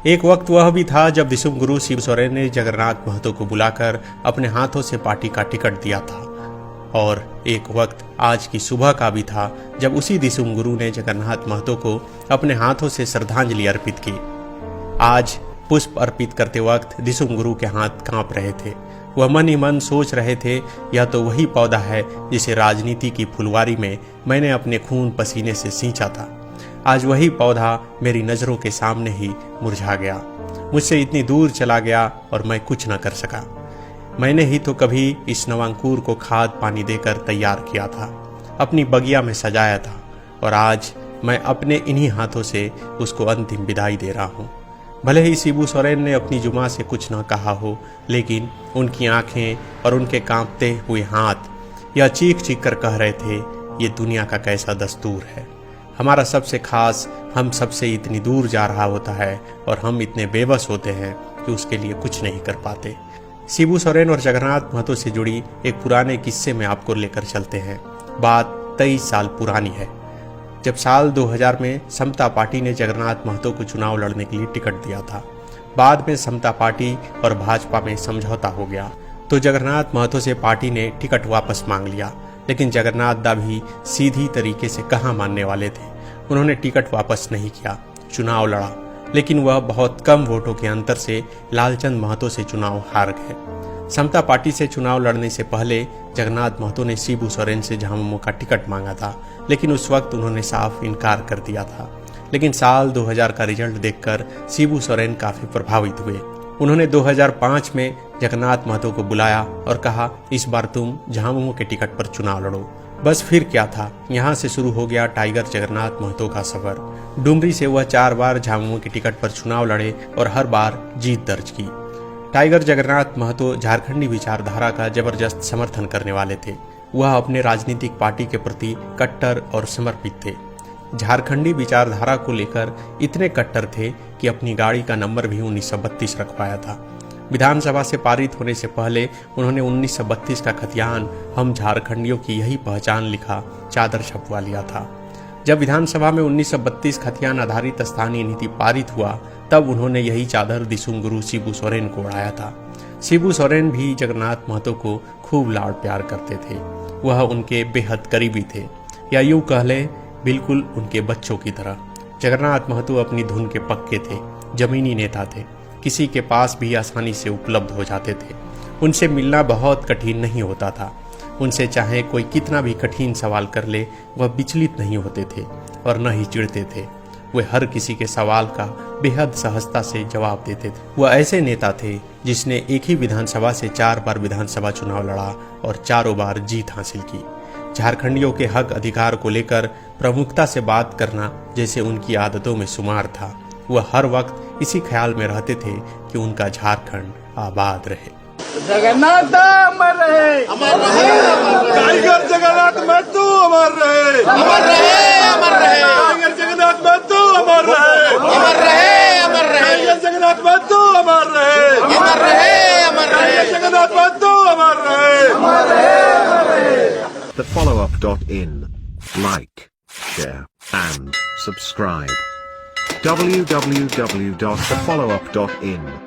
एक वक्त वह भी था जब दिसुम गुरु शिबू सोरेन ने जगन्नाथ महतो को बुलाकर अपने हाथों से पार्टी का टिकट दिया था, और एक वक्त आज की सुबह का भी था जब उसी दिसुम गुरु ने जगन्नाथ महतो को अपने हाथों से श्रद्धांजलि अर्पित की। आज पुष्प अर्पित करते वक्त दिसुम गुरु के हाथ कांप रहे थे। वह मन ही मन सोच रहे थे, यह तो वही पौधा है जिसे राजनीति की फुलवारी में मैंने अपने खून पसीने से सींचा था। आज वही पौधा मेरी नज़रों के सामने ही मुरझा गया, मुझसे इतनी दूर चला गया और मैं कुछ न कर सका। मैंने ही तो कभी इस नवांकुर को खाद पानी देकर तैयार किया था, अपनी बगिया में सजाया था, और आज मैं अपने इन्हीं हाथों से उसको अंतिम विदाई दे रहा हूँ। भले ही शिबू सोरेन ने अपनी जुमा से कुछ न कहा हो, लेकिन उनकी आंखें और उनके कांपते हुए हाथ यह चीख चीख कर कह रहे थे, ये दुनिया का कैसा दस्तूर है। हमारा सबसे खास हम सबसे इतनी दूर जा रहा होता है और हम इतने बेबस होते हैं कि उसके लिए कुछ नहीं कर पाते। शिबू सोरेन और जगन्नाथ महतो से जुड़ी एक पुराने किस्से में आपको लेकर चलते हैं। बात 23 साल पुरानी है, जब साल 2000 में समता पार्टी ने जगन्नाथ महतो को चुनाव लड़ने के लिए टिकट दिया था। बाद में समता पार्टी और भाजपा में समझौता हो गया, तो जगन्नाथ महतो से पार्टी ने टिकट वापस मांग लिया। लेकिन जगन्नाथ दा भी सीधी तरीके से कहाँ मानने वाले थे। उन्होंने टिकट वापस नहीं किया, चुनाव लड़ा, लेकिन वह बहुत कम वोटों के अंतर से लालचंद महतो से चुनाव हार गए। समता पार्टी से चुनाव लड़ने से पहले जगन्नाथ महतो ने शिबू सोरेन से झामुमो का टिकट मांगा था, लेकिन उस वक्त उन्होंने साफ इनकार कर दिया था। लेकिन साल 2000 का रिजल्ट देखकर शिबू सोरेन काफी प्रभावित हुए। उन्होंने 2005 में जगन्नाथ महतो को बुलाया और कहा, इस बार तुम झामुमो के टिकट पर चुनाव लड़ो। बस फिर क्या था, यहाँ से शुरू हो गया टाइगर जगन्नाथ महतो का सफर। डुमरी से वह 4 बार झामुमो के टिकट पर चुनाव लड़े और हर बार जीत दर्ज की। टाइगर जगन्नाथ महतो झारखंडी विचारधारा का जबरदस्त समर्थन करने वाले थे। वह अपने राजनीतिक पार्टी के प्रति कट्टर और समर्पित थे। झारखंडी विचारधारा को लेकर इतने कट्टर थे कि अपनी गाड़ी का नंबर भी 1932 रखवाया था। विधानसभा से पारित होने से पहले उन्होंने 1932 का खतियान हम झारखंडियों की यही पहचान लिखा चादर छपवा लिया था। जब विधानसभा में 1932 खतियान आधारित स्थानीय नीति पारित हुआ, तब उन्होंने यही चादर दिसुम गुरु शिबू सोरेन को उड़ाया था। शिबू सोरेन भी जगन्नाथ महतो को खूब लाड़ प्यार करते थे। वह उनके बेहद करीबी थे, या यूं कह ले बिल्कुल उनके बच्चों की तरह। जगन्नाथ महतो अपनी धुन के पक्के थे, जमीनी नेता थे, किसी के पास भी आसानी से उपलब्ध हो जाते थे। उनसे मिलना बहुत कठिन नहीं होता था। उनसे चाहे कोई कितना भी कठिन सवाल कर ले, वह विचलित नहीं होते थे और न ही चिढ़ते थे। वे हर किसी के सवाल का बेहद सहजता से जवाब देते थे। वह ऐसे नेता थे जिसने एक ही विधानसभा से 4 बार विधानसभा चुनाव लड़ा और चारों बार जीत हासिल की। झारखंडियों के हक अधिकार को लेकर प्रमुखता से बात करना जैसे उनकी आदतों में शुमार था। वह हर वक्त इसी ख्याल में रहते थे कि उनका झारखंड आबाद रहे। जगन्नाथ अमर रहे, अमर रहे, टाइगर जगन्नाथ महतो अमर रहे, अमर रहे, अमर रहे, टाइगर जगन्नाथ महतो अमर रहे, अमर रहे, अमर रहे, टाइगर जगन्नाथ महतो अमर रहे, अमर रहे, अमर रहे, जगन्नाथ महतो अमर रहे, अमर रहे, अमर रहे। thefollowup.in. Like, share, and subscribe. www.thefollowup.in